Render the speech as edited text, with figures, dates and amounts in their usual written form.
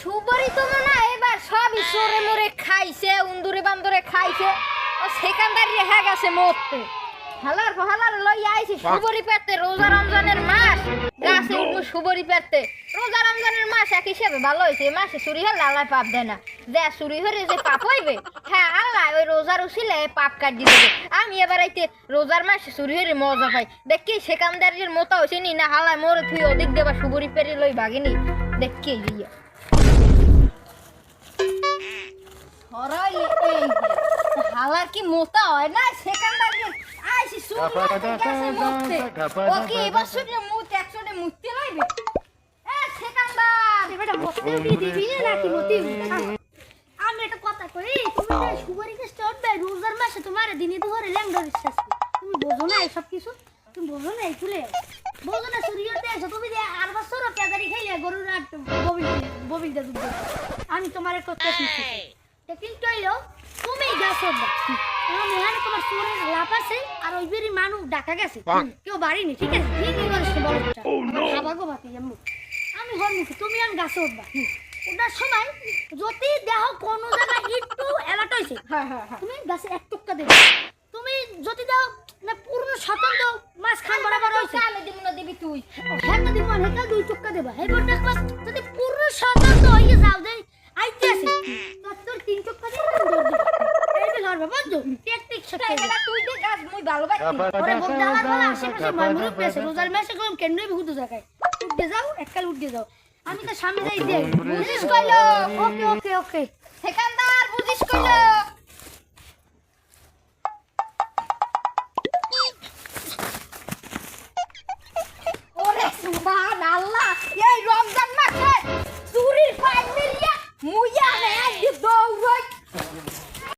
সুবরি তো না এবার সবই সরে মরে খাইছে, উন্দুরে বান্দরে খাইছে। ও সেকান্দারি হয়ে গেছে মরতে। হালার লই আইছি সুবরি পেতে, রোজা রমজানের মাস গাছে উঠবো সুবরি পেতে। রোজা রমজানের মাস এক হিসেবে ভালো হয়েছে, মাসে চুরি হলে আল্লাহ পাপ দেয় না। যে চুরি হলে যে পাপ হইবে, হ্যাঁ আল্লাহ ওই রোজার উচিলে পাপ কাটিয়ে দেবে। আমি এবার আইতে রোজার মাসে চুরি হলে মজা পাই। দেখি সেকান্দারির মতো হয়েছে নি না হালায় মরে থুই ওদিক দেবা সুবরি পেরে লই ভাগিনি। দেখি ইয়া হরাই এই হালার কি মোটা হয় না সেকান্দারির আইছি সুরি গেছে মুতে। ওকে এবার শুনে মুত একশোটে মুততে লাইবে। এ সেকান্দার এবারে বসতে দিবি নাকি মতি? আমি একটা কথা কই, তুমি যে সুবরিকে স্টপ দেয় রোজার মাসে তোমার দিনে দুপুরে ল্যাংড়া বিশ্বাস করি। তুমি বোঝো না এসব কিছু? তুমি বোঝো না এইগুলো? বোঝো না সুরিয়তে এসো তুমি যে আর বছর পেদারি খাইলে গরুর আর ববিলটা দুধ। আমি তোমার একটা টেকনিক শিখাই। টেকনিকটা হইলো তুমি গাছ না আমি এখানে তোমার সুরের লাভ আছে আর ওই বেরি মানুষ ডাকা গেছে কেউ বাড়িনি, ঠিক আছে? ঠিকই বলছো বলটা খাবাগো বাতি আমি হরমুখী, তুমি আমি গাছে উঠবা। ওটার সময় যদি দেহ কোনো জায়গায় একটু এলাট হয়েছে তুমি গাছে এক টুকটা দেবে। তুমি যদি দাও না পূর্ণ স্বতন্ত্র মাছ খান বরাবর হয়েছে আমি দিব না দিবি তুই। হ্যাঁ না দিব না, হেটা দুই টুকটা দেবা। এবার দেখবা যদি পূর্ণ স্বতন্ত্র হয়ে যাও যে আইতে আছে তোর তিন টুকটা দিবা এই যে ধরবা বুঝছো? টেকনিক শেখাই এলা তুই দে গাছ মুই ভালোবাসি। ওরে বলতে আমার বলা আশেপাশে ময়মুরুপ পেয়েছে রোজার মাসে কম কেনই বহুত জায়গায় উঠে যাও এককাল উঠে যাও। আমি তো সামনে যাই দে বুঝিস কইলো? ওকে ওকে ওকে সেকান্দার বুঝিস কইলো? ওরে সুবহানাল্লাহ, এই রমজান মাসে চুরির ফাইল মিলিয়া মুইয়া